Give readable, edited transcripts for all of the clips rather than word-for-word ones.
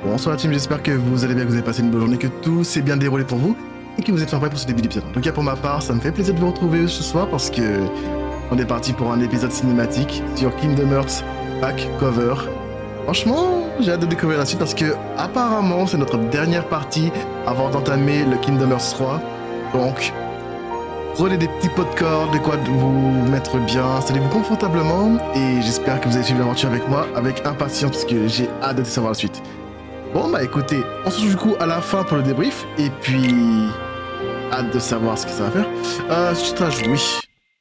Bonsoir la team, j'espère que vous allez bien, que vous avez passé une bonne journée, que tout s'est bien déroulé pour vous et que vous êtes prêts pour ce début d'épisode. En tout cas pour ma part, ça me fait plaisir de vous retrouver ce soir parce que on est parti pour un épisode cinématique sur Kingdom Hearts Back Cover. Franchement, j'ai hâte de découvrir la suite parce que apparemment c'est notre dernière partie avant d'entamer le Kingdom Hearts 3. Donc, prenez des petits pots de corde, de quoi vous mettre bien, installez-vous confortablement et j'espère que vous allez suivre l'aventure avec moi avec impatience parce que j'ai hâte de savoir la suite. Bon bah écoutez, on se retrouve du coup à la fin pour le débrief et puis hâte de savoir ce que ça va faire. Sous-titrage, oui.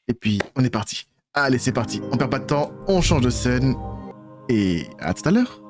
Et puis on est parti. Allez c'est parti, on perd pas de temps, on change de scène et à tout à l'heure.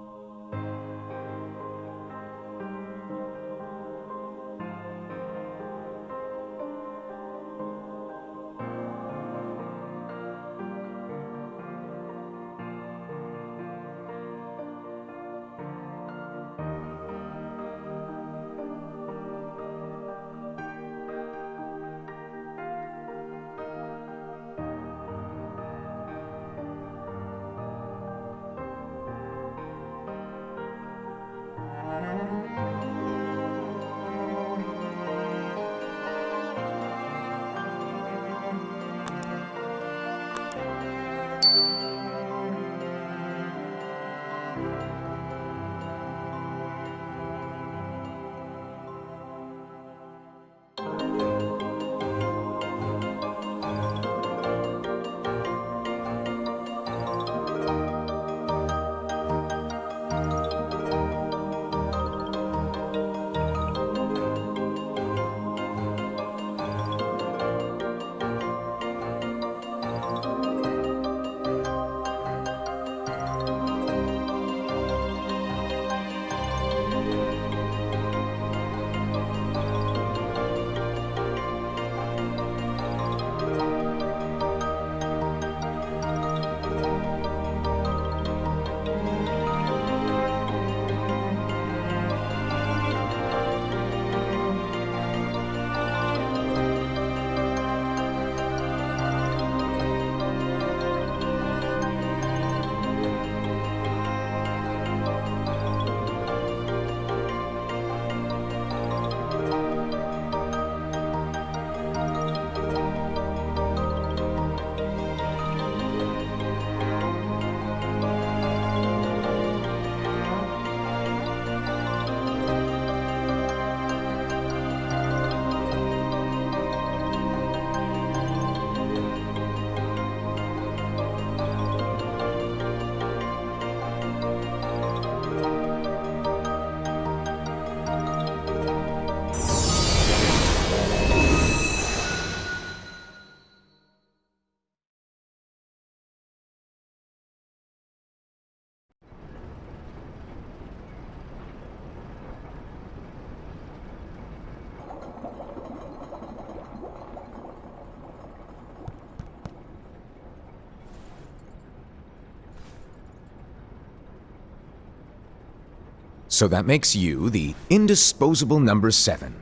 So that makes you the indisposable number 7.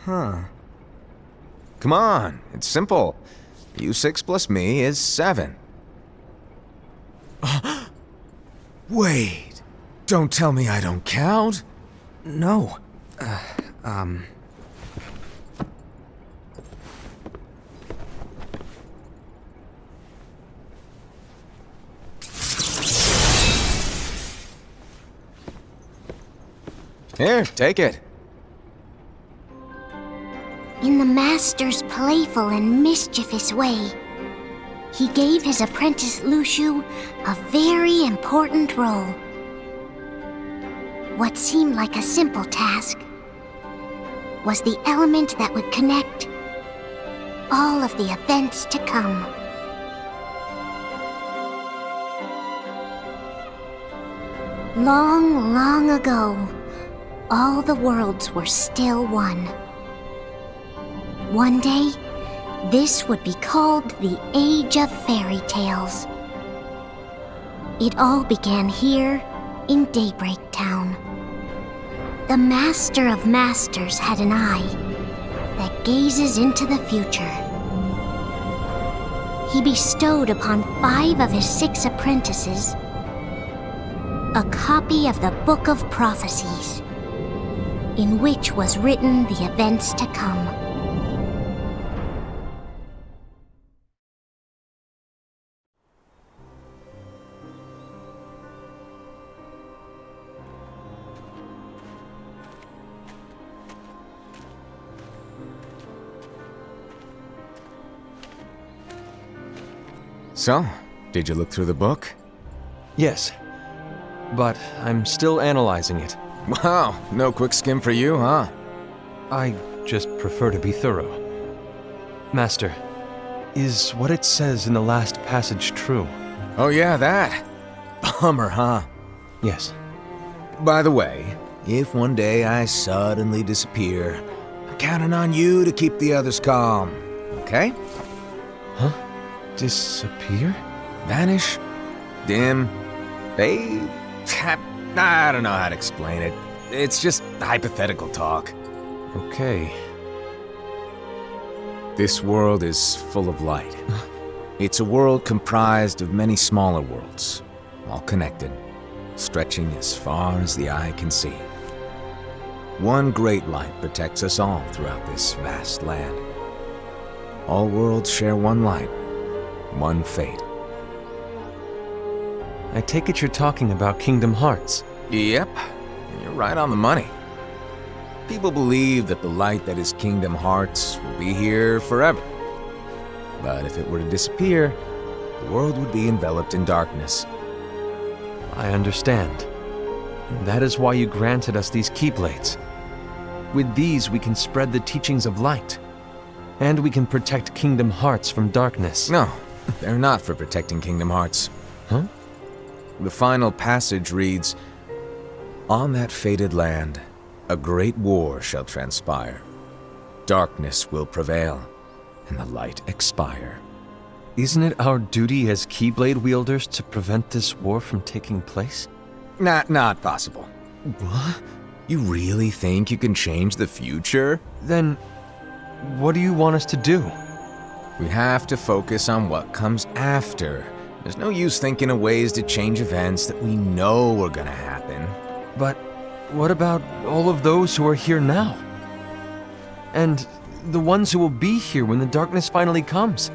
Huh. Come on, it's simple. U6 plus me is 7. Wait, don't tell me I don't count? No. Here, take it. In the master's playful and mischievous way, he gave his apprentice Lushu a very important role. What seemed like a simple task was the element that would connect all of the events to come. Long, long ago, all the worlds were still one. One day, this would be called the Age of Fairy Tales. It all began here in Daybreak Town. The Master of Masters had an eye that gazes into the future. He bestowed upon 5 of his 6 apprentices a copy of the Book of Prophecies, in which was written the events to come. So, did you look through the book? Yes, but I'm still analyzing it. Wow, no quick skim for you, huh? I just prefer to be thorough. Master, is what it says in the last passage true? Oh yeah, that. Bummer, huh? Yes. By the way, if one day I suddenly disappear, I'm counting on you to keep the others calm, okay? Huh? Disappear? Vanish? Dim? Fade? I don't know how to explain it. It's just hypothetical talk. Okay. This world is full of light. It's a world comprised of many smaller worlds, all connected, stretching as far as the eye can see. One great light protects us all throughout this vast land. All worlds share one light, one fate. I take it you're talking about Kingdom Hearts. Yep, you're right on the money. People believe that the light that is Kingdom Hearts will be here forever. But if it were to disappear, the world would be enveloped in darkness. I understand. That is why you granted us these Keyblades. With these, we can spread the teachings of light. And we can protect Kingdom Hearts from darkness. No, they're not for protecting Kingdom Hearts. Huh? The final passage reads, "On that fated land, a great war shall transpire. Darkness will prevail, and the light expire." Isn't it our duty as Keyblade wielders to prevent this war from taking place? Not possible. What? You really think you can change the future? Then, what do you want us to do? We have to focus on what comes after. There's no use thinking of ways to change events that we know are gonna happen. But what about all of those who are here now? And the ones who will be here when the darkness finally comes?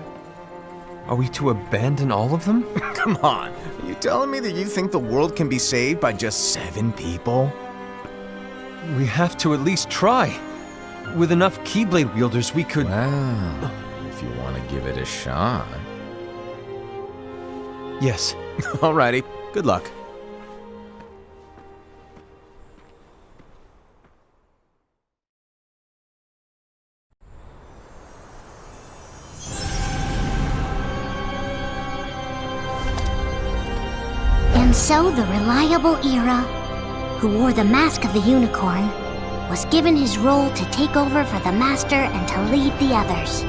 Are we to abandon all of them? Come on, are you telling me that you think the world can be saved by just 7 people? We have to at least try. With enough Keyblade wielders, we could... Well, if you want to give it a shot. Yes. Alrighty, good luck. And so the reliable Era, who wore the mask of the unicorn, was given his role to take over for the Master and to lead the others.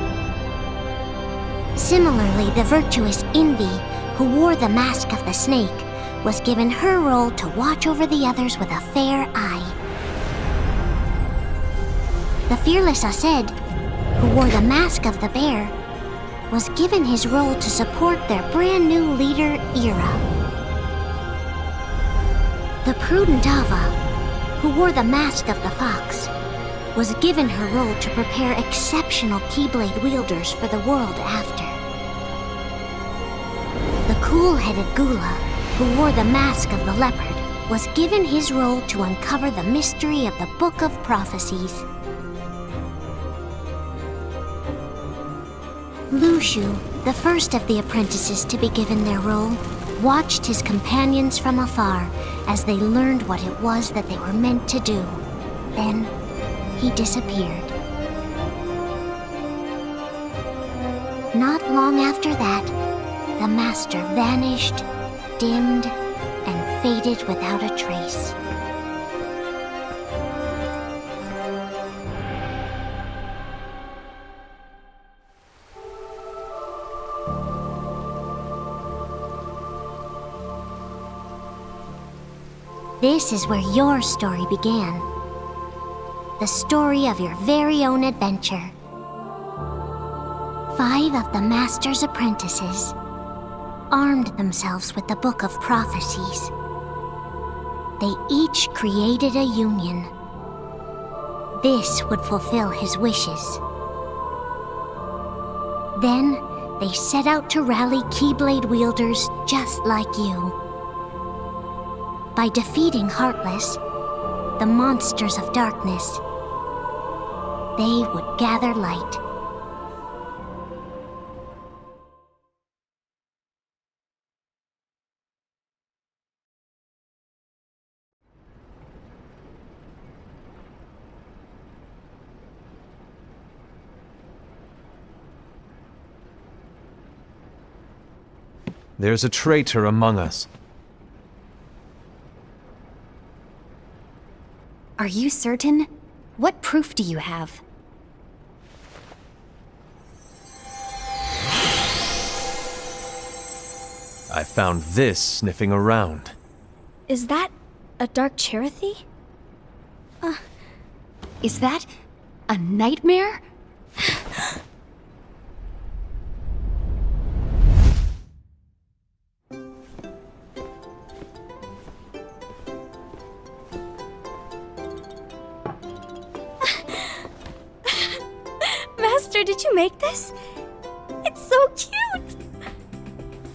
Similarly, the virtuous Envy, who wore the mask of the snake, was given her role to watch over the others with a fair eye. The fearless Ased, who wore the mask of the bear, was given his role to support their brand new leader, Era. The prudent Ava, who wore the mask of the fox, was given her role to prepare exceptional Keyblade wielders for the world after. The cool-headed Gula, who wore the mask of the leopard, was given his role to uncover the mystery of the Book of Prophecies. Lushu, the first of the apprentices to be given their role, watched his companions from afar as they learned what it was that they were meant to do. Then, he disappeared. Not long after that, the Master vanished, dimmed, and faded without a trace. This is where your story began. The story of your very own adventure. 5 of the Master's apprentices armed themselves with the Book of Prophecies. they each created a union. This would fulfill his wishes. Then, they set out to rally Keyblade wielders just like you. By defeating Heartless, the monsters of darkness, they would gather light. There's a traitor among us. Are you certain? What proof do you have? I found this sniffing around. Is that a dark Cherothy? Is that a nightmare? Master, did you make this? It's so cute!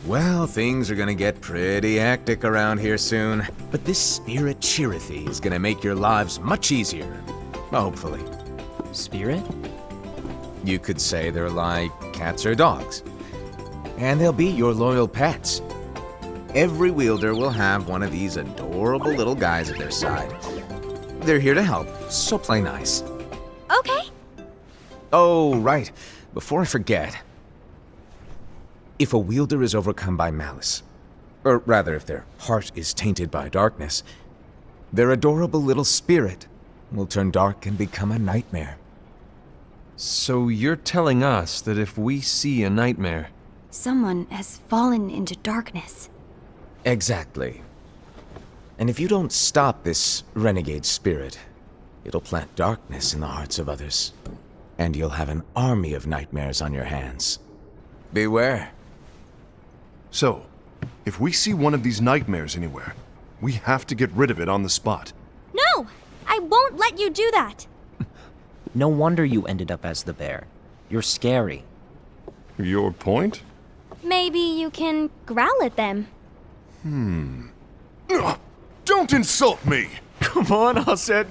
Well, things are gonna get pretty hectic around here soon. But this spirit Cherothy is gonna make your lives much easier. Hopefully. Spirit? You could say they're like cats or dogs. And they'll be your loyal pets. Every wielder will have one of these adorable little guys at their side. They're here to help, so play nice. Okay. Oh, right. Before I forget. If a wielder is overcome by malice, or rather if their heart is tainted by darkness, their adorable little spirit will turn dark and become a nightmare. So you're telling us that if we see a nightmare... Someone has fallen into darkness. Exactly. And if you don't stop this renegade spirit, it'll plant darkness in the hearts of others. And you'll have an army of nightmares on your hands. Beware. So, if we see one of these nightmares anywhere, we have to get rid of it on the spot. No! I won't let you do that! No wonder you ended up as the bear. You're scary. Your point? Maybe you can growl at them. Don't insult me! Come on, Hassad.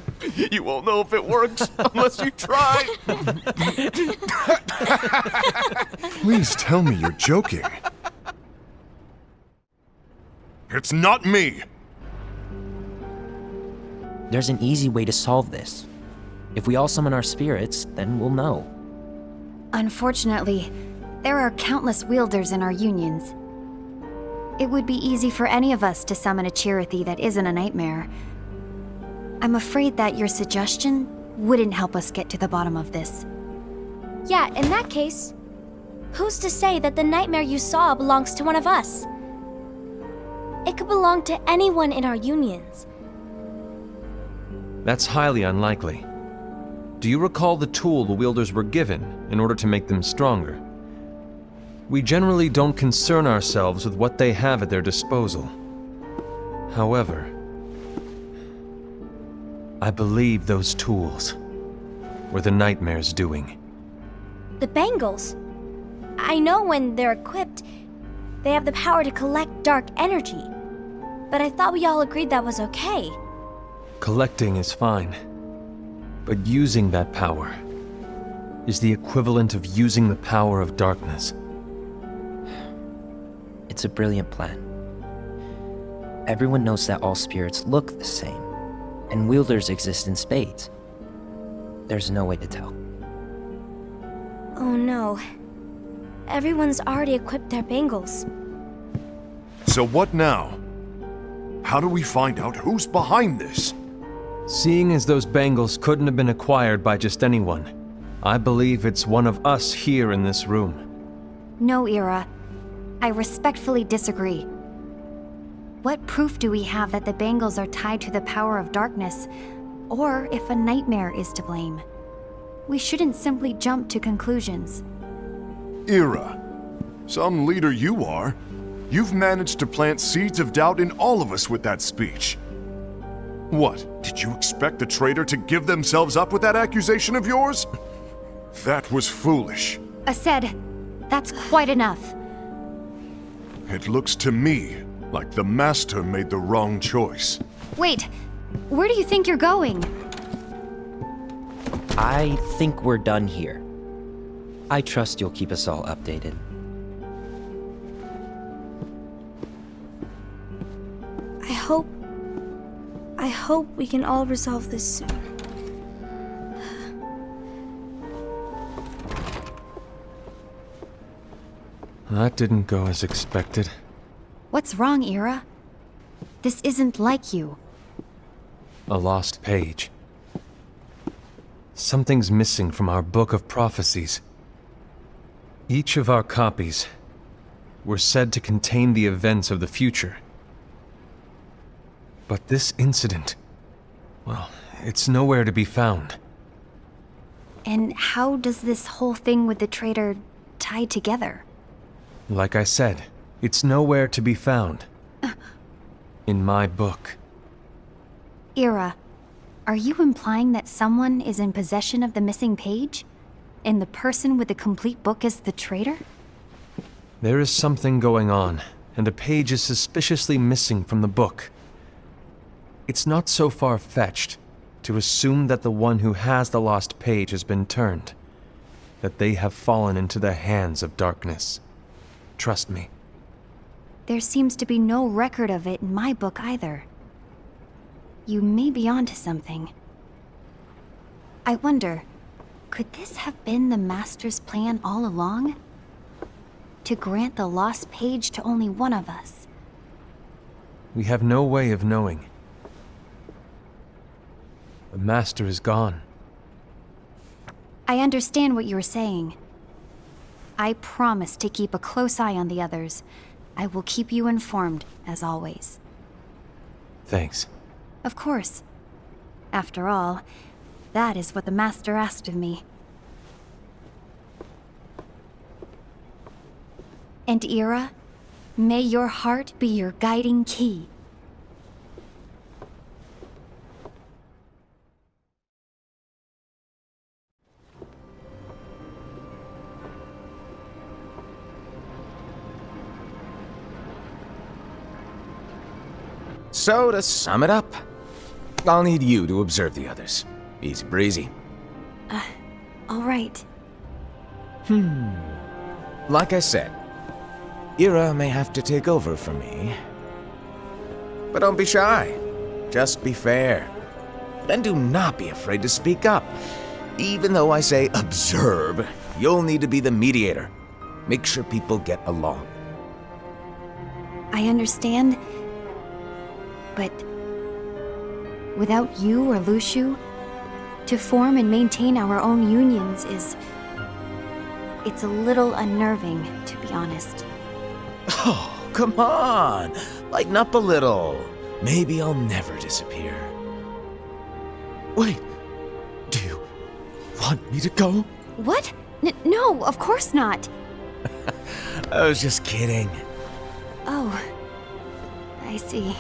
You won't know if it works unless you try. Please tell me you're joking. It's not me! There's an easy way to solve this. If we all summon our spirits, then we'll know. Unfortunately, there are countless wielders in our unions. It would be easy for any of us to summon a Cherothy that isn't a nightmare. I'm afraid that your suggestion wouldn't help us get to the bottom of this. Yeah, in that case, who's to say that the nightmare you saw belongs to one of us? It could belong to anyone in our unions. That's highly unlikely. Do you recall the tool the wielders were given in order to make them stronger? We generally don't concern ourselves with what they have at their disposal. However, I believe those tools were the nightmare's doing. The bangles. I know when they're equipped, they have the power to collect dark energy. But I thought we all agreed that was okay. Collecting is fine, but using that power is the equivalent of using the power of darkness. It's a brilliant plan. Everyone knows that all spirits look the same, and wielders exist in spades. There's no way to tell. Oh no. Everyone's already equipped their bangles. So what now? How do we find out who's behind this? Seeing as those bangles couldn't have been acquired by just anyone, I believe it's one of us here in this room. No, Ira. I respectfully disagree. What proof do we have that the bangles are tied to the power of darkness, or if a nightmare is to blame? We shouldn't simply jump to conclusions. Ira, some leader you are. You've managed to plant seeds of doubt in all of us with that speech. What? Did you expect the traitor to give themselves up with that accusation of yours? That was foolish. Said, that's quite enough. It looks to me like the Master made the wrong choice. Wait, where do you think you're going? I think we're done here. I trust you'll keep us all updated. I hope we can all resolve this soon. That didn't go as expected. What's wrong, Ira? This isn't like you. A lost page. Something's missing from our book of prophecies. Each of our copies were said to contain the events of the future. But this incident, well, it's nowhere to be found. And how does this whole thing with the traitor tie together? Like I said, it's nowhere to be found. In my book. Ira, are you implying that someone is in possession of the missing page? And the person with the complete book is the traitor? There is something going on, and a page is suspiciously missing from the book. It's not so far-fetched to assume that the one who has the lost page has been turned, that they have fallen into the hands of darkness. Trust me. There seems to be no record of it in my book either. You may be onto something. I wonder, could this have been the Master's plan all along? To grant the lost page to only one of us? We have no way of knowing. The Master is gone. I understand what you're saying. I promise to keep a close eye on the others. I will keep you informed, as always. Thanks. Of course. After all, that is what the Master asked of me. And Ira, may your heart be your guiding key. So, to sum it up, I'll need you to observe the others. Easy breezy. All right. Like I said, Ira may have to take over for me. But don't be shy. Just be fair. And do not be afraid to speak up. Even though I say observe, you'll need to be the mediator. Make sure people get along. I understand. But without you or Luciu, to form and maintain our own unions it's a little unnerving, to be honest. Oh, come on. Lighten up a little. Maybe I'll never disappear. Wait. Do you want me to go? What? No, of course not. I was just kidding. Oh, I see.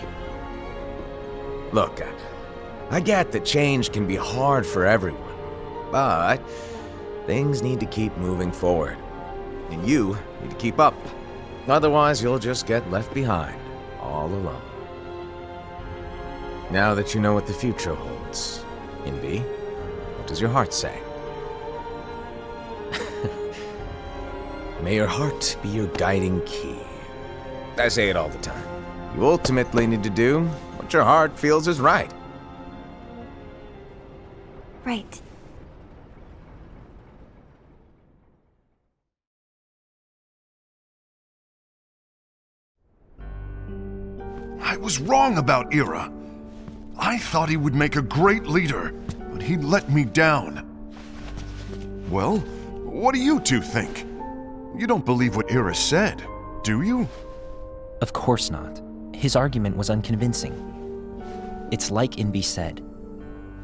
Look, I get that change can be hard for everyone, but things need to keep moving forward, and you need to keep up. Otherwise, you'll just get left behind, all alone. Now that you know what the future holds, Envy, what does your heart say? May your heart be your guiding key. I say it all the time. You ultimately need to do what your heart feels is right. Right. I was wrong about Ira. I thought he would make a great leader, but he let me down. Well, what do you two think? You don't believe what Ira said, do you? Of course not. His argument was unconvincing. It's like Invi said.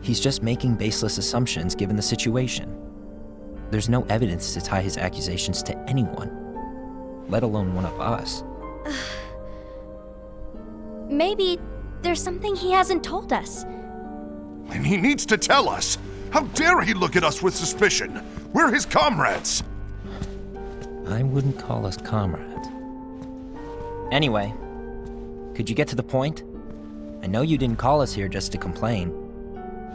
He's just making baseless assumptions given the situation. There's no evidence to tie his accusations to anyone, let alone one of us. Maybe there's something he hasn't told us. And he needs to tell us. How dare he look at us with suspicion? We're his comrades. I wouldn't call us comrades. Anyway, could you get to the point? I know you didn't call us here just to complain.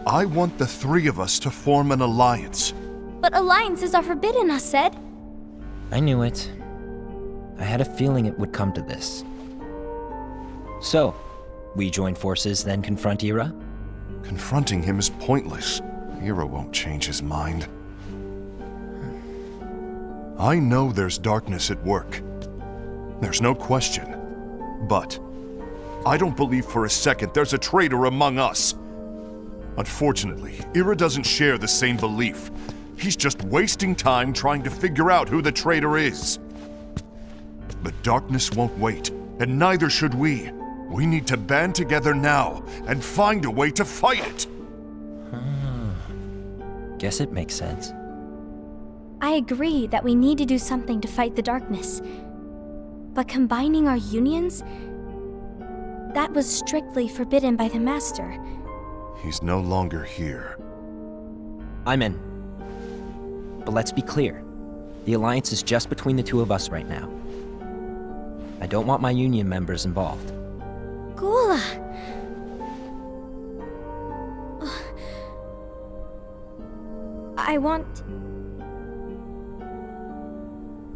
I want the three of us to form an alliance. But alliances are forbidden, us said. I knew it. I had a feeling it would come to this. So, we join forces, then confront Ira? Confronting him is pointless. Ira won't change his mind. I know there's darkness at work. There's no question. But I don't believe for a second there's a traitor among us. Unfortunately, Ira doesn't share the same belief. He's just wasting time trying to figure out who the traitor is. But darkness won't wait, and neither should we. We need to band together now and find a way to fight it. Guess it makes sense. I agree that we need to do something to fight the darkness. But combining our unions? That was strictly forbidden by the Master. He's no longer here. I'm in. But let's be clear. The alliance is just between the two of us right now. I don't want my union members involved. Gula!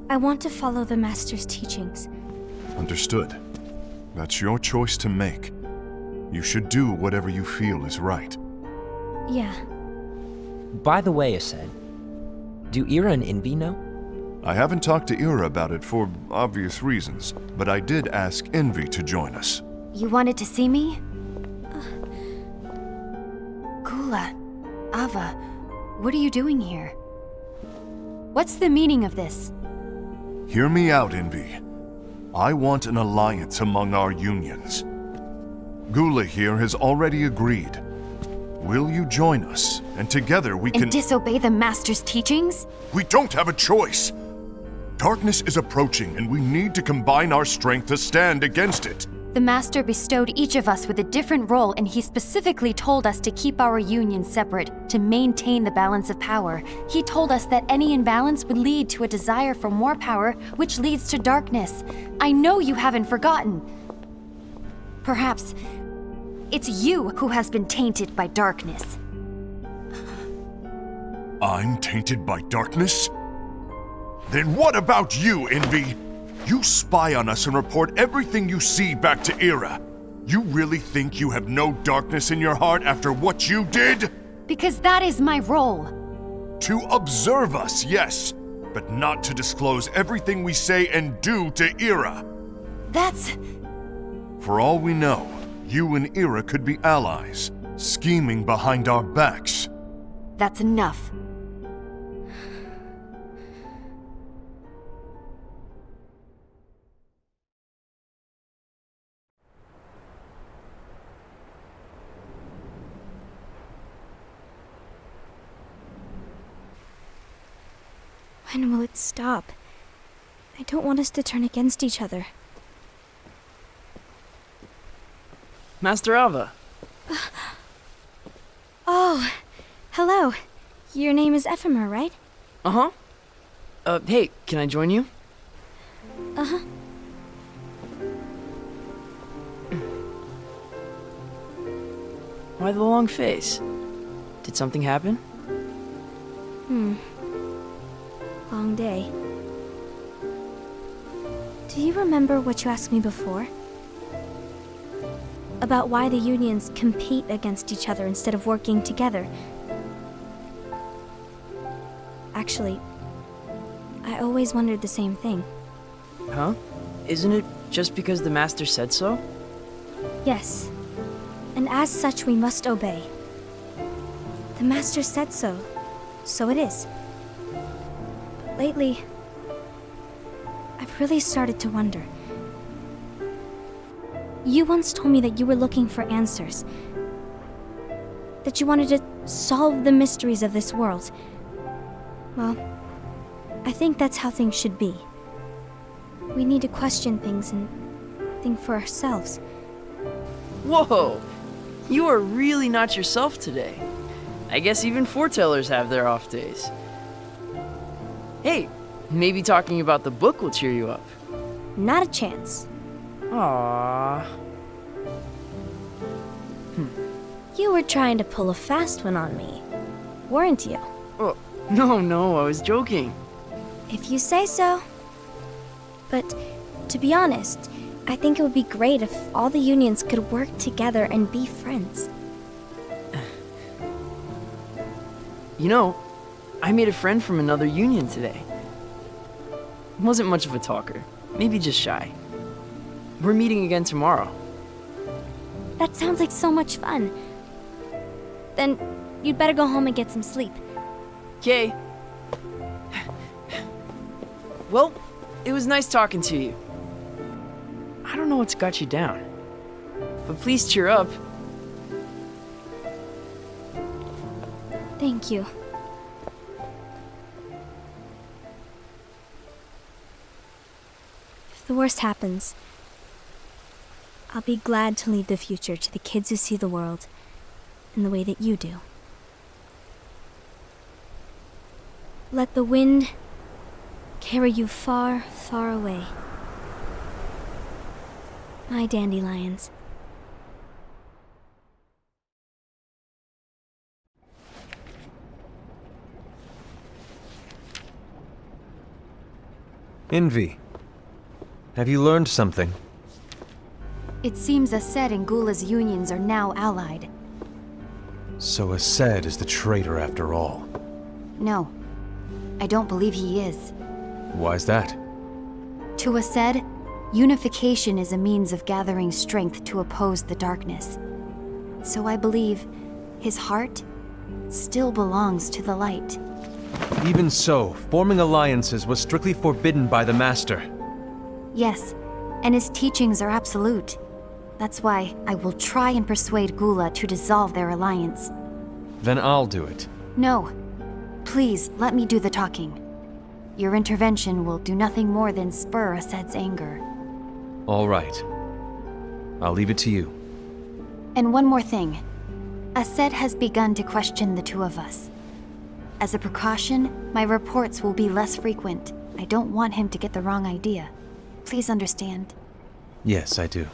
I want to follow the Master's teachings. Understood. That's your choice to make. You should do whatever you feel is right. Yeah. By the way, Ased, do Ira and Envy know? I haven't talked to Ira about it for obvious reasons, but I did ask Envy to join us. You wanted to see me? Gula, Ava, what are you doing here? What's the meaning of this? Hear me out, Envy. I want an alliance among our unions. Gula here has already agreed. Will you join us? And together we can— And disobey the Master's teachings? We don't have a choice! Darkness is approaching, and we need to combine our strength to stand against it. The Master bestowed each of us with a different role, and he specifically told us to keep our union separate, to maintain the balance of power. He told us that any imbalance would lead to a desire for more power, which leads to darkness. I know you haven't forgotten. Perhaps it's you who has been tainted by darkness. I'm tainted by darkness? Then what about you, Envy? You spy on us and report everything you see back to Ira. You really think you have no darkness in your heart after what you did? Because that is my role. To observe us, yes, but not to disclose everything we say and do to Ira. That's... For all we know, you and Ira could be allies, scheming behind our backs. That's enough. When will it stop? I don't want us to turn against each other. Master Ava. Oh, hello. Your name is Ephemer, right? Uh-huh. Hey, can I join you? Uh-huh. Why the long face? Did something happen? Long day. Do you remember what you asked me before? About why the unions compete against each other instead of working together. Actually, I always wondered the same thing. Huh? Isn't it just because the Master said so? Yes. And as such, we must obey. The Master said so, so it is. But lately, I've really started to wonder. You once told me that you were looking for answers. That you wanted to solve the mysteries of this world. Well, I think that's how things should be. We need to question things and think for ourselves. Whoa! You are really not yourself today. I guess even foretellers have their off days. Hey, maybe talking about the book will cheer you up. Not a chance. Aww. You were trying to pull a fast one on me, weren't you? Oh, no, I was joking. If you say so. But to be honest, I think it would be great if all the unions could work together and be friends. You know, I made a friend from another union today. Wasn't much of a talker, maybe just shy. We're meeting again tomorrow. That sounds like so much fun. Then you'd better go home and get some sleep. Okay. Well, it was nice talking to you. I don't know what's got you down, but please cheer up. Thank you. If the worst happens, I'll be glad to leave the future to the kids who see the world in the way that you do. Let the wind carry you far, far away. My dandelions. Envy, have you learned something? It seems Ased and Gula's unions are now allied. So Ased is the traitor after all. No, I don't believe he is. Why's that? To Ased, unification is a means of gathering strength to oppose the darkness. So I believe his heart still belongs to the light. Even so, forming alliances was strictly forbidden by the Master. Yes, and his teachings are absolute. That's why I will try and persuade Gula to dissolve their alliance. Then I'll do it. No. Please, let me do the talking. Your intervention will do nothing more than spur Ased's anger. All right. I'll leave it to you. And one more thing. Ased has begun to question the two of us. As a precaution, my reports will be less frequent. I don't want him to get the wrong idea. Please understand. Yes, I do.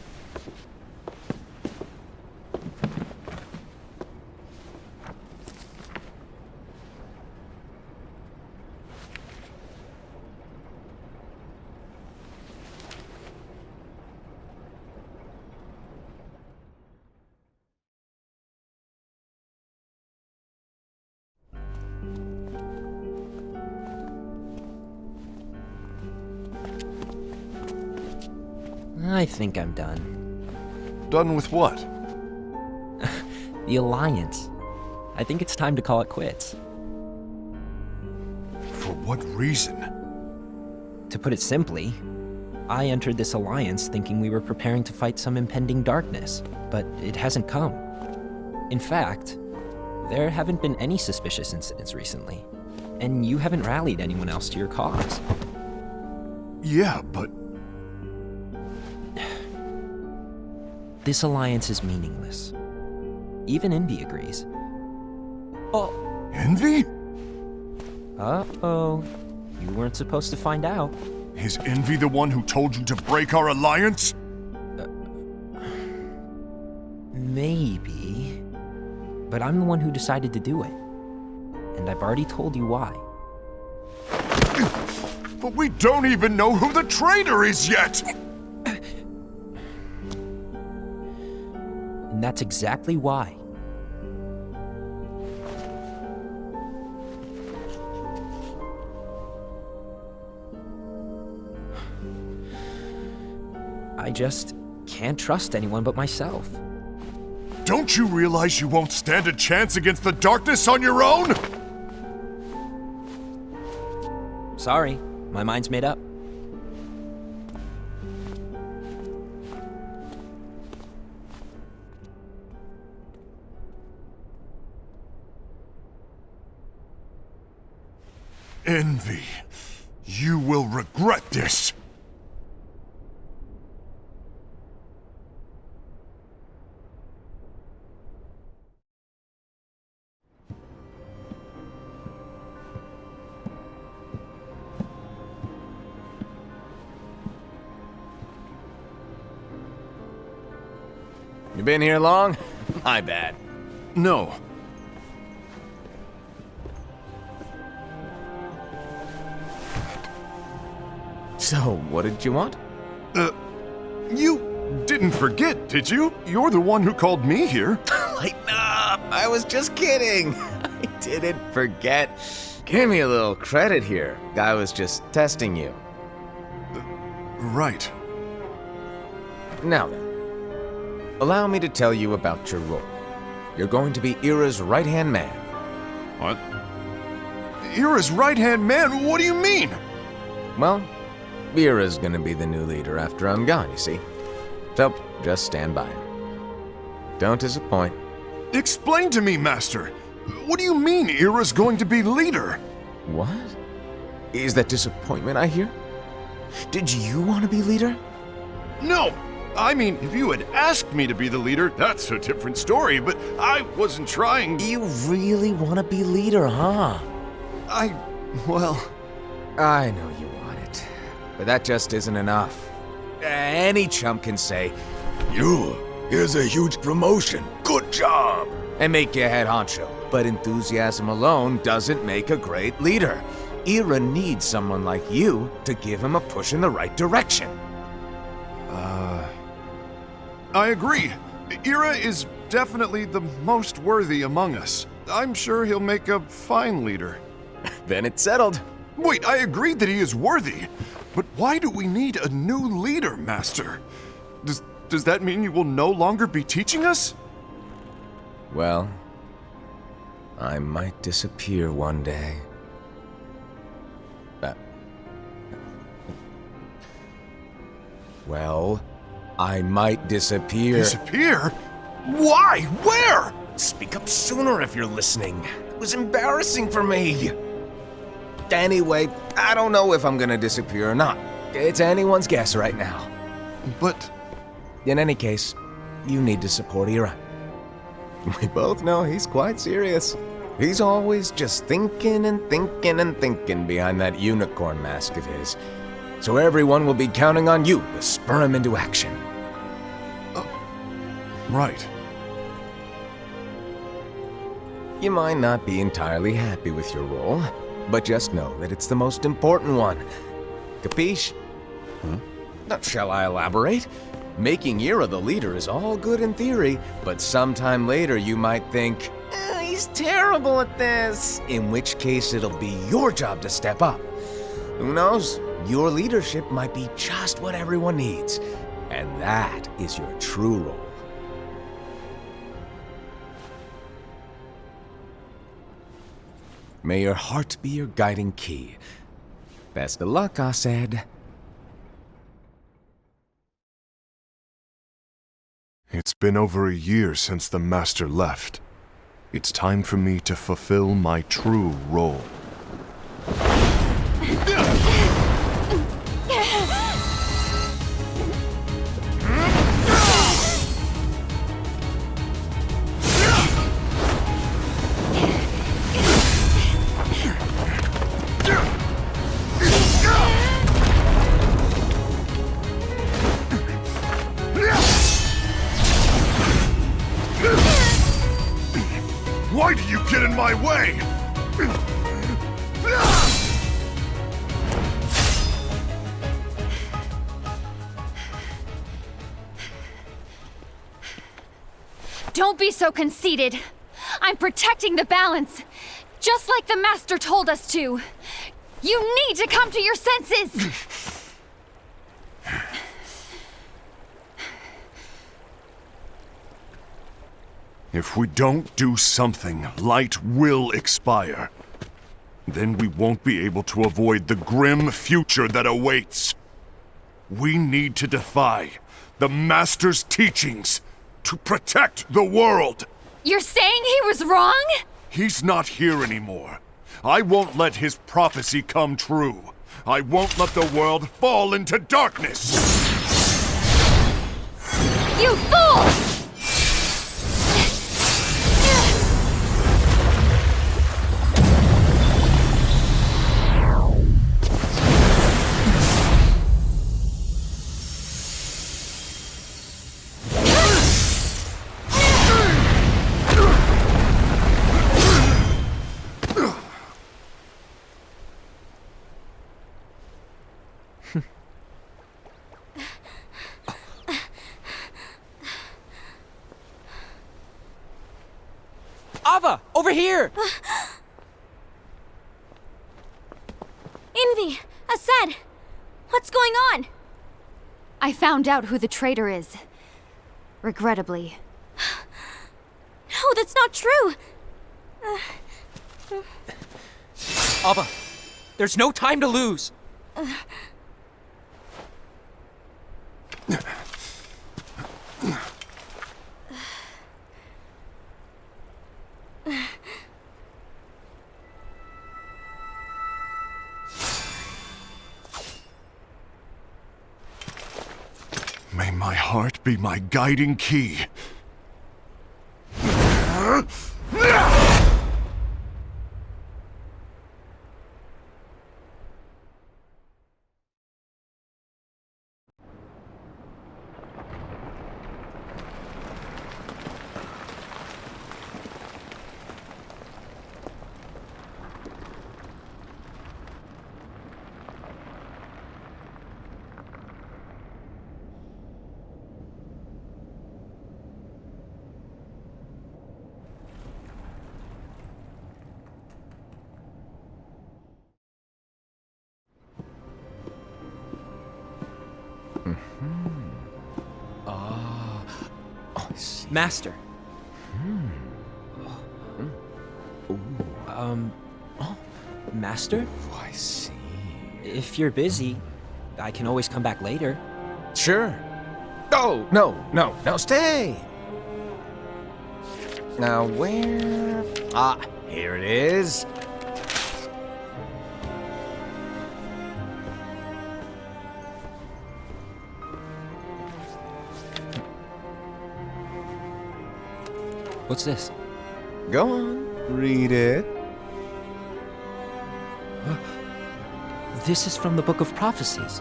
I think I'm done. Done with what? The Alliance. I think it's time to call it quits. For what reason? To put it simply, I entered this alliance thinking we were preparing to fight some impending darkness, but it hasn't come. In fact, there haven't been any suspicious incidents recently, and you haven't rallied anyone else to your cause. Yeah, but... This alliance is meaningless. Even Envy agrees. Oh. Envy? Uh-oh. You weren't supposed to find out. Is Envy the one who told you to break our alliance? Maybe. But I'm the one who decided to do it. And I've already told you why. But we don't even know who the traitor is yet! And that's exactly why. I just can't trust anyone but myself. Don't you realize you won't stand a chance against the darkness on your own? Sorry, my mind's made up. Envy, you will regret this. You been here long? My bad. No. So, what did you want? You didn't forget, did you? You're the one who called me here. Lighten up! I was just kidding. I didn't forget. Give me a little credit here. I was just testing you. Right. Now then, allow me to tell you about your role. You're going to be Ira's right-hand man. What? Ira's right-hand man? What do you mean? Well, Ira's gonna be the new leader after I'm gone, you see. So, just stand by him. Don't disappoint. Explain to me, Master. What do you mean Ira's going to be leader? What? Is that disappointment I hear? Did you want to be leader? No! I mean, if you had asked me to be the leader, that's a different story, but I wasn't trying. You really want to be leader, huh? Well... I know you want it, but that just isn't enough. Any chump can say, here's a huge promotion, good job, and make you head honcho. But enthusiasm alone doesn't make a great leader. Ira needs someone like you to give him a push in the right direction. I agree. Ira is definitely the most worthy among us. I'm sure he'll make a fine leader. Then it's settled. Wait, I agreed that he is worthy. But why do we need a new leader, Master? Does that mean you will no longer be teaching us? Well, I might disappear one day. Well, I might disappear. Disappear? Why? Where? Speak up sooner if you're listening. It was embarrassing for me. Anyway, I don't know if I'm gonna disappear or not. It's anyone's guess right now. But... In any case, you need to support Ira. We both know he's quite serious. He's always just thinking and thinking and thinking behind that unicorn mask of his. So everyone will be counting on you to spur him into action. Right. You might not be entirely happy with your role, but just know that it's the most important one. Capiche? Now, shall I elaborate? Making Ira the leader is all good in theory, but sometime later you might think, he's terrible at this, in which case it'll be your job to step up. Who knows? Your leadership might be just what everyone needs, and that is your true role. May your heart be your guiding key. Best of luck, I said. It's been over a year since the Master left. It's time for me to fulfill my true role. Why do you get in my way? Don't be so conceited. I'm protecting the balance, just like the Master told us to. You need to come to your senses! If we don't do something, light will expire. Then we won't be able to avoid the grim future that awaits. We need to defy the Master's teachings to protect the world. You're saying he was wrong? He's not here anymore. I won't let his prophecy come true. I won't let the world fall into darkness. You fool! Ava, over here! Envy! Ased! What's going on? I found out who the traitor is. Regrettably. No, that's not true! Ava, there's no time to lose! May my heart be my guiding key. Master. Master? Oh, I see. If you're busy, I can always come back later. Sure. Oh, no, stay! Now where... Ah, here it is. What's this? Go on, read it. This is from the Book of Prophecies.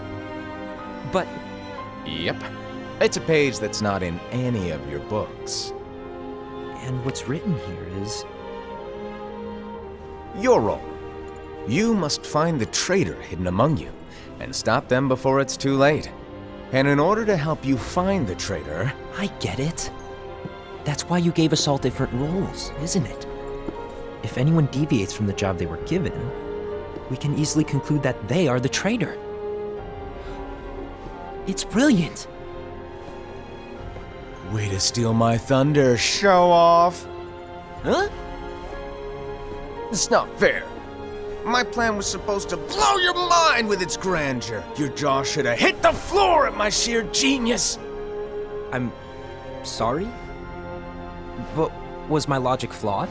But Yep. It's a page that's not in any of your books. and what's written here is Your role. You must find the traitor hidden among you, and stop them before it's too late. And in order to help you find the traitor... I get it. That's why you gave us all different roles, isn't it? If anyone deviates from the job they were given, we can easily conclude that they are the traitor. It's brilliant. Way to steal my thunder, show off! Huh? It's not fair. My plan was supposed to blow your mind with its grandeur. Your jaw should have hit the floor at my sheer genius. I'm sorry? But was my logic flawed?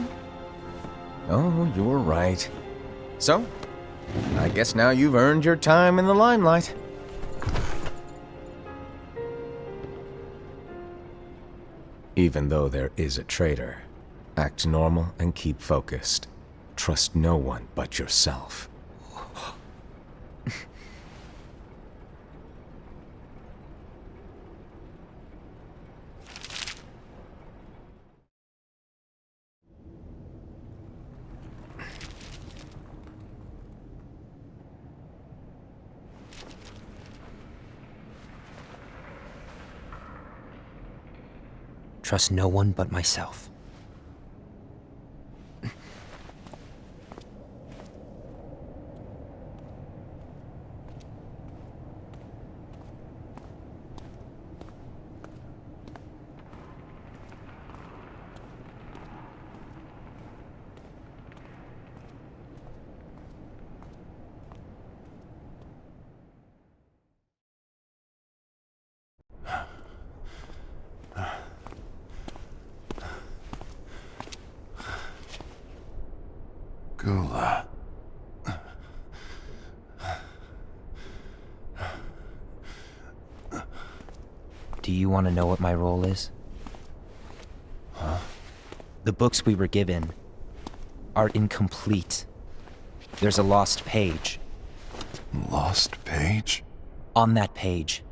Oh, you're right. So, I guess now you've earned your time in the limelight. Even though there is a traitor, act normal and keep focused. Trust no one but yourself. Trust no one but myself. Gula. Do you want to know what my role is? Huh? The books we were given are incomplete. There's a lost page. Lost page? On that page,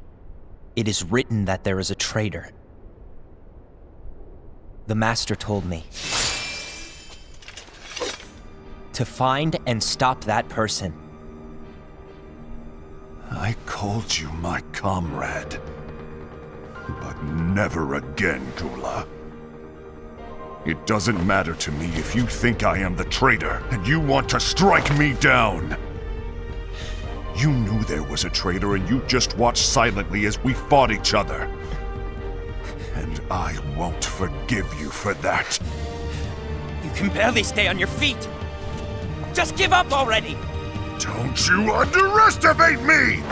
it is written that there is a traitor. The Master told me to find and stop that person. I called you my comrade. But never again, Gula. It doesn't matter to me if you think I am the traitor and you want to strike me down. You knew there was a traitor and you just watched silently as we fought each other. And I won't forgive you for that. You can barely stay on your feet. Just give up already! Don't you underestimate me!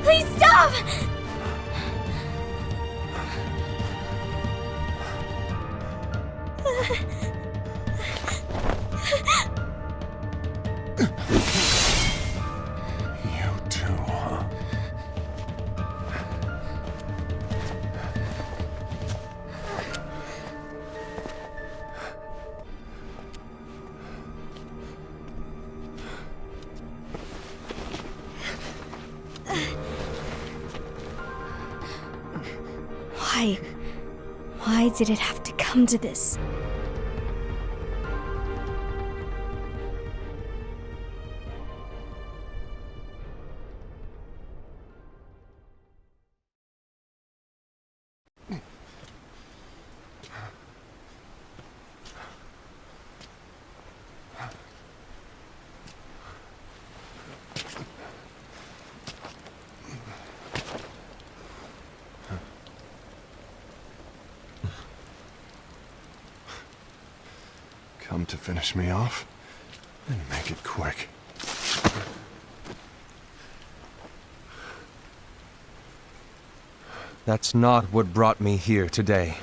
Please stop! You too, huh? Why did it have to come to this? Come to finish me off, and make it quick. That's not what brought me here today.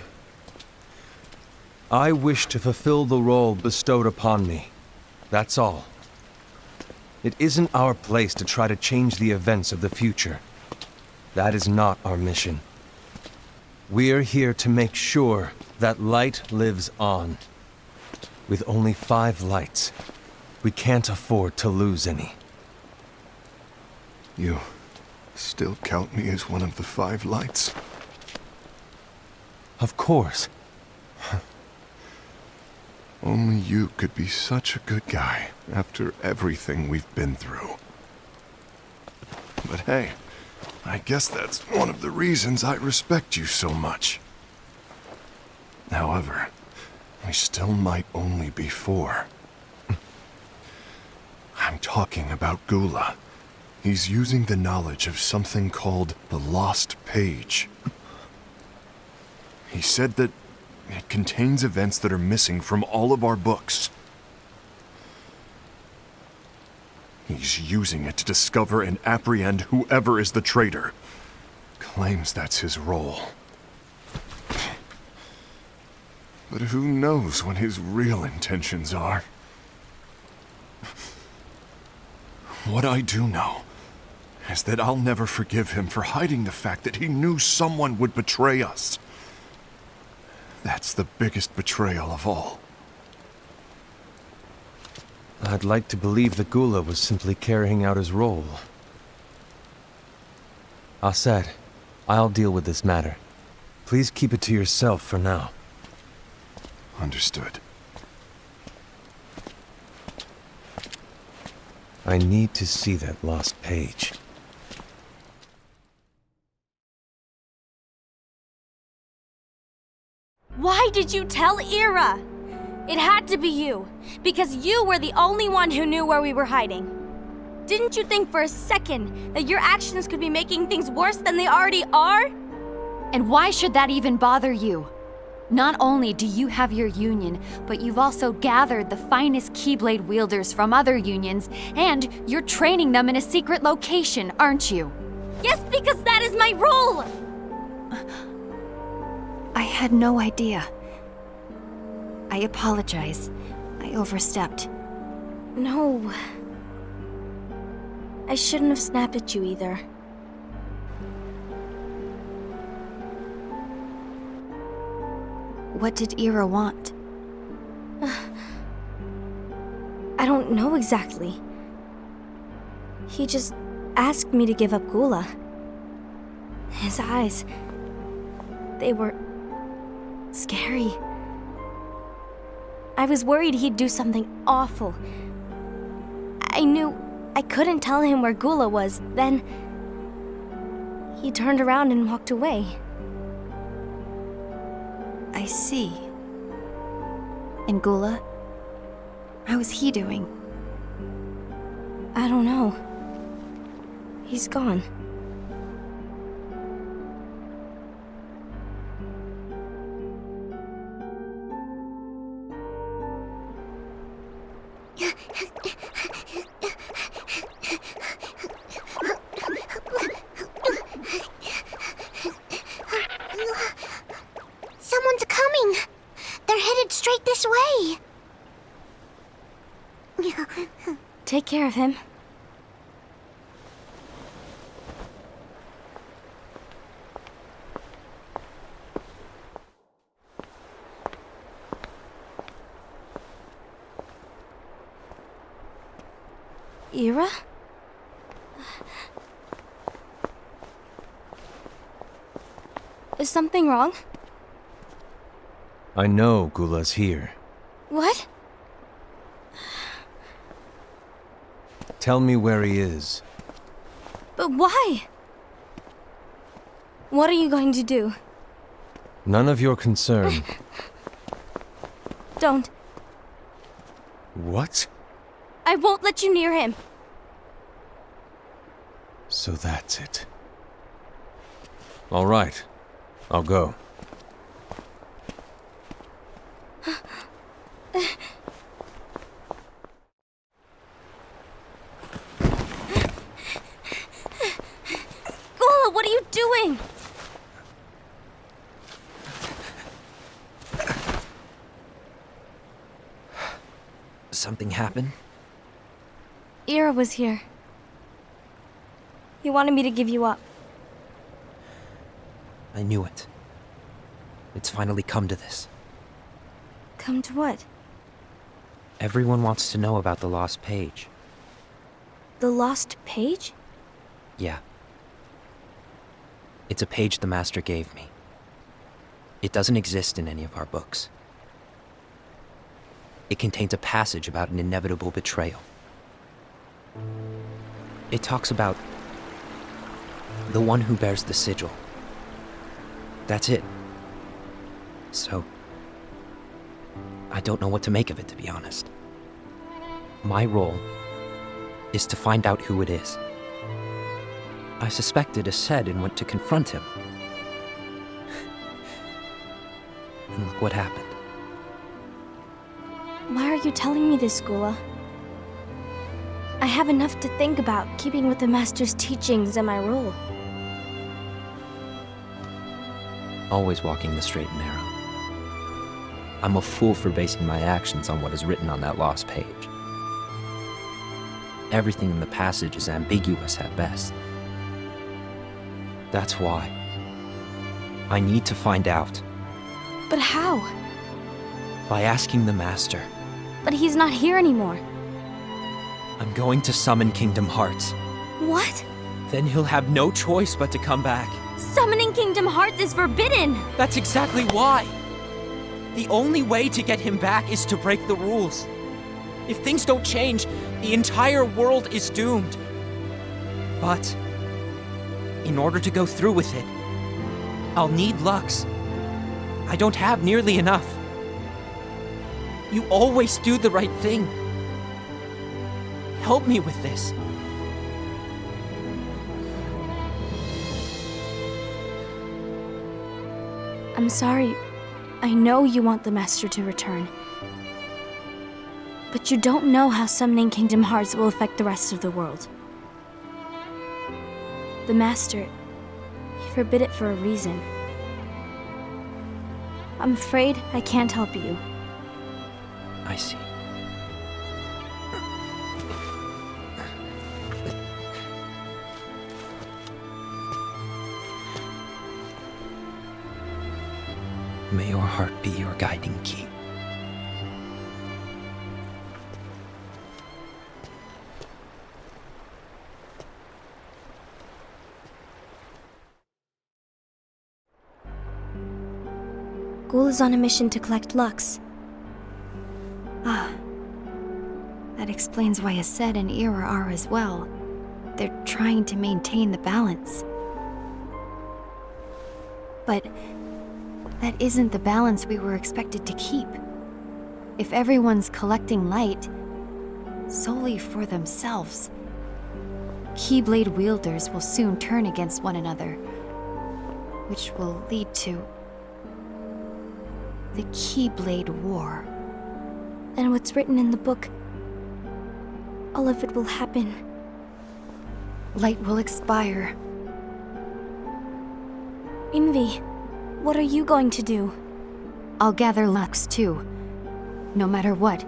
I wish to fulfill the role bestowed upon me. That's all. It isn't our place to try to change the events of the future. That is not our mission. We're here to make sure that light lives on. With only 5 lights, we can't afford to lose any. You still count me as one of the 5 lights? Of course. Only you could be such a good guy after everything we've been through. But hey, I guess that's one of the reasons I respect you so much. However, we still might only be 4. I'm talking about Gula. He's using the knowledge of something called the Lost Page. He said that it contains events that are missing from all of our books. He's using it to discover and apprehend whoever is the traitor. Claims that's his role. But who knows what his real intentions are? What I do know is that I'll never forgive him for hiding the fact that he knew someone would betray us. That's the biggest betrayal of all. I'd like to believe that Gula was simply carrying out his role. Asad, I'll deal with this matter. Please keep it to yourself for now. Understood. I need to see that lost page. Why did you tell Ira? It had to be you, because you were the only one who knew where we were hiding. Didn't you think for a second that your actions could be making things worse than they already are? And why should that even bother you? Not only do you have your union, but you've also gathered the finest Keyblade wielders from other unions, and you're training them in a secret location, aren't you? Yes, because that is my role! I had no idea. I apologize. I overstepped. No. I shouldn't have snapped at you either. What did Ira want? I don't know exactly. He just asked me to give up Gula. His eyes, they were scary. I was worried he'd do something awful. I knew I couldn't tell him where Gula was. Then he turned around and walked away. I see. And Gula? How is he doing? I don't know. He's gone. Someone's coming! They're headed straight this way! Take care of him. Ira? Is something wrong? I know Gula's here. What? Tell me where he is. But why? What are you going to do? None of your concern. Don't. What? I won't let you near him. So that's it. All right. I'll go. Gula, what are you doing? Something happened? Ira was here. He wanted me to give you up. I knew it. It's finally come to this. Come to what? Everyone wants to know about the lost page. The lost page? Yeah. It's a page the Master gave me. It doesn't exist in any of our books. It contains a passage about an inevitable betrayal. It talks about the one who bears the sigil. That's it. So, I don't know what to make of it, to be honest. My role is to find out who it is. I suspected Ased and went to confront him. And look what happened. Why are you telling me this, Gula? I have enough to think about, keeping with the Master's teachings and my role. Always walking the straight and narrow. I'm a fool for basing my actions on what is written on that lost page. Everything in the passage is ambiguous at best. That's why I need to find out. But how? By asking the Master. But he's not here anymore. I'm going to summon Kingdom Hearts. What? Then he'll have no choice but to come back. Summoning Kingdom Hearts is forbidden! That's exactly why. The only way to get him back is to break the rules. If things don't change, the entire world is doomed. But in order to go through with it, I'll need Lux. I don't have nearly enough. You always do the right thing. Help me with this. I'm sorry. I know you want the Master to return. But you don't know how summoning Kingdom Hearts will affect the rest of the world. The Master, he forbid it for a reason. I'm afraid I can't help you. I see. May your heart be your guiding key. Ghoul is on a mission to collect Lux. That explains why Ased and Ira are as well. They're trying to maintain the balance. But that isn't the balance we were expected to keep. If everyone's collecting light solely for themselves, Keyblade wielders will soon turn against one another, which will lead to the Keyblade War. And what's written in the book, all of it will happen. Light will expire. Envy, what are you going to do? I'll gather Lux too. No matter what,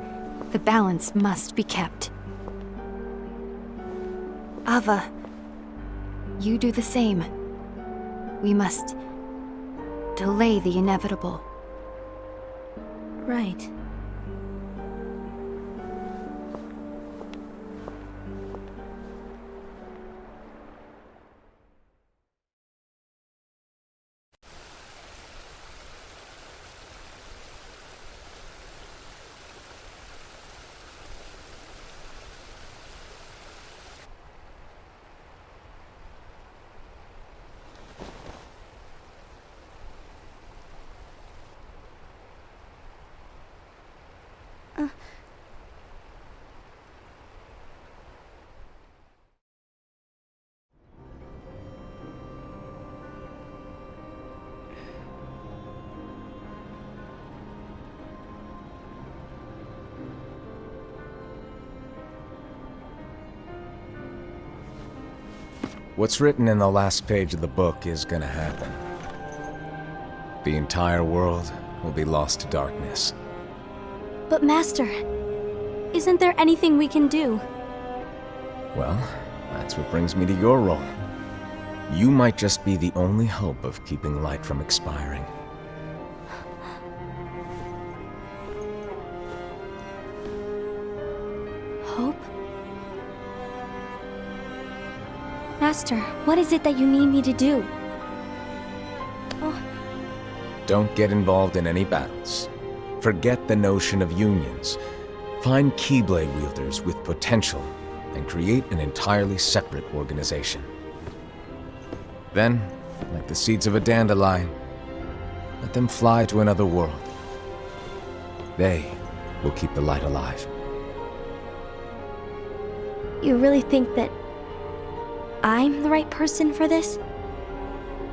the balance must be kept. Ava, you do the same. We must delay the inevitable. Right. What's written in the last page of the book is gonna happen. The entire world will be lost to darkness. But Master, isn't there anything we can do? Well, that's what brings me to your role. You might just be the only hope of keeping light from expiring. Hope? Master, what is it that you need me to do? Don't get involved in any battles. Forget the notion of unions. Find Keyblade wielders with potential and create an entirely separate organization. Then, like the seeds of a dandelion, let them fly to another world. They will keep the light alive. You really think that I'm the right person for this?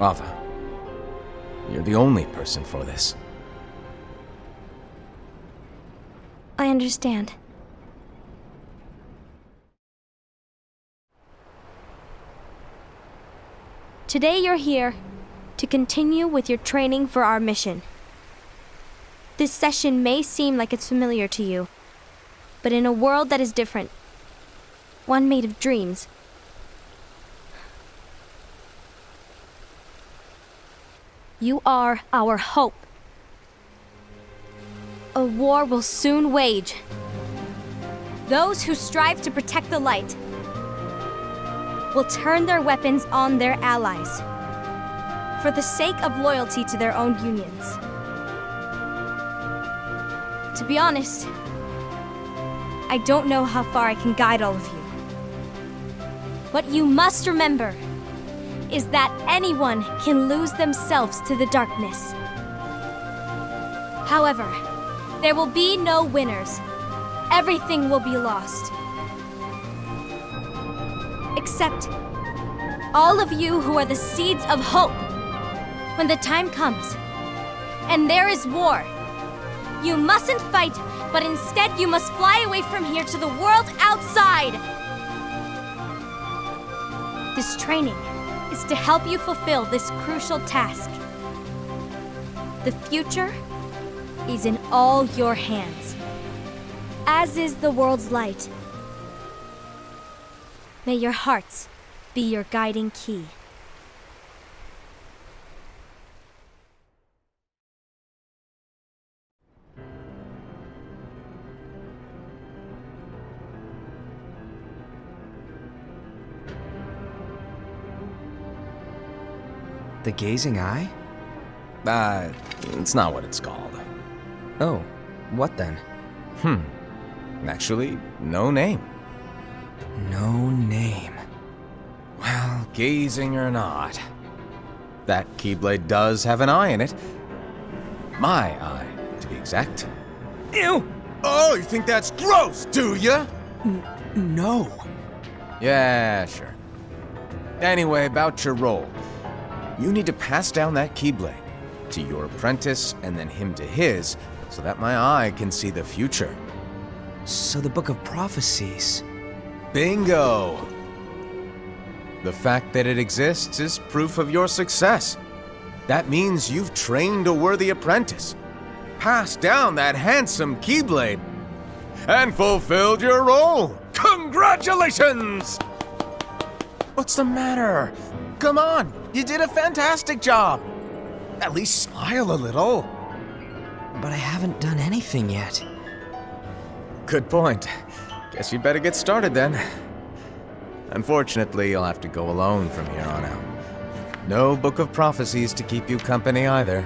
Ava, you're the only person for this. I understand. Today you're here to continue with your training for our mission. This session may seem like it's familiar to you, but in a world that is different, one made of dreams, you are our hope. A war will soon wage. Those who strive to protect the light will turn their weapons on their allies for the sake of loyalty to their own unions. To be honest, I don't know how far I can guide all of you. What you must remember is that anyone can lose themselves to the darkness. However, there will be no winners. Everything will be lost. Except all of you who are the seeds of hope. When the time comes, and there is war, you mustn't fight, but instead you must fly away from here to the world outside. This training is to help you fulfill this crucial task. The future is in all your hands, as is the world's light. May your hearts be your guiding key. The gazing eye? It's not what it's called. Oh, what then? Actually, no name. No name. Well, gazing or not, that Keyblade does have an eye in it. My eye, to be exact. Ew! Oh, you think that's gross, do ya? No. Yeah, sure. Anyway, about your role. You need to pass down that Keyblade to your apprentice and then him to his, so that my eye can see the future. So the Book of Prophecies. Bingo! The fact that it exists is proof of your success. That means you've trained a worthy apprentice, passed down that handsome Keyblade, and fulfilled your role. Congratulations! What's the matter? Come on, you did a fantastic job. At least smile a little. But I haven't done anything yet. Good point. Guess you better get started then. Unfortunately, you'll have to go alone from here on out. No Book of Prophecies to keep you company either.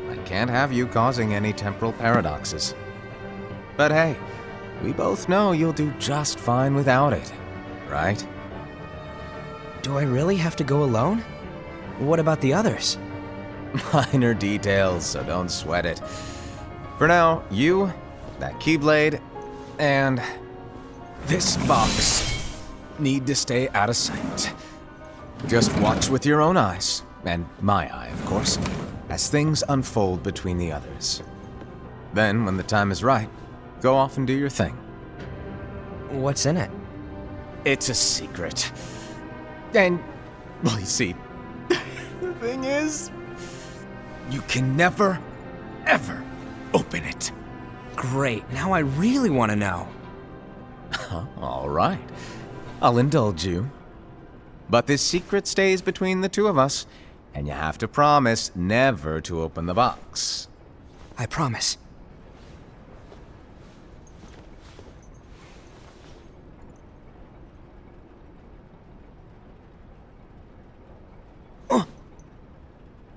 I can't have you causing any temporal paradoxes. But hey, we both know you'll do just fine without it, right? Do I really have to go alone? What about the others? Minor details, so don't sweat it. For now, you, that Keyblade, and this box need to stay out of sight. Just watch with your own eyes, and my eye, of course, as things unfold between the others. Then, when the time is right, go off and do your thing. What's in it? It's a secret. And, well, you see, the thing is, you can never, ever open it. Great, now I really want to know. All right, I'll indulge you. But this secret stays between the two of us, and you have to promise never to open the box. I promise.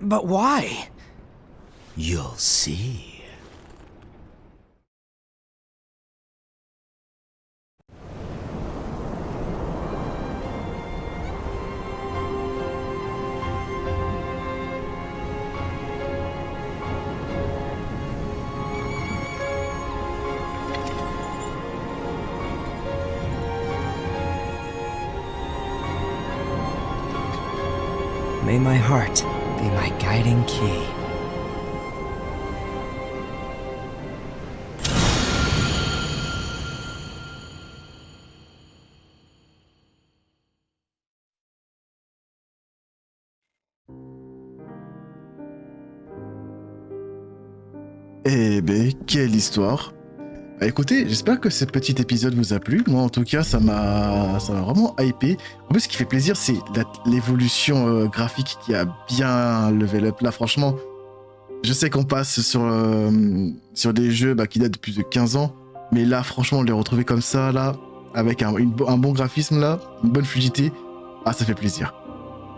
But why? You'll see. May my heart be my guiding key. Eh ben, quelle histoire! Bah, écoutez, j'espère que ce petit épisode vous a plu. Moi, en tout cas, ça m'a vraiment hypé. En plus, ce qui fait plaisir, c'est l'évolution graphique qui a bien level up. Là, franchement, je sais qu'on passe sur des jeux qui datent de plus de 15 ans. Mais là, franchement, les retrouver comme ça, là, avec un bon graphisme, là, une bonne fluidité, ah, ça fait plaisir.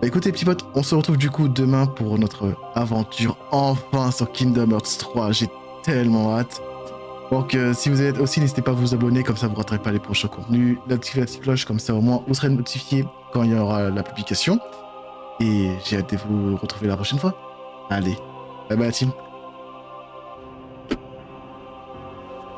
Bah, écoutez, petits potes, on se retrouve du coup demain pour notre aventure enfin sur Kingdom Hearts 3. J'ai tellement hâte. Donc si vous êtes aussi, n'hésitez pas à vous abonner, comme ça vous ne raterez pas les prochains contenus. Activez la petite cloche, comme ça au moins vous serez notifié quand il y aura la publication. Et j'ai hâte de vous retrouver la prochaine fois. Allez, bye bye la team.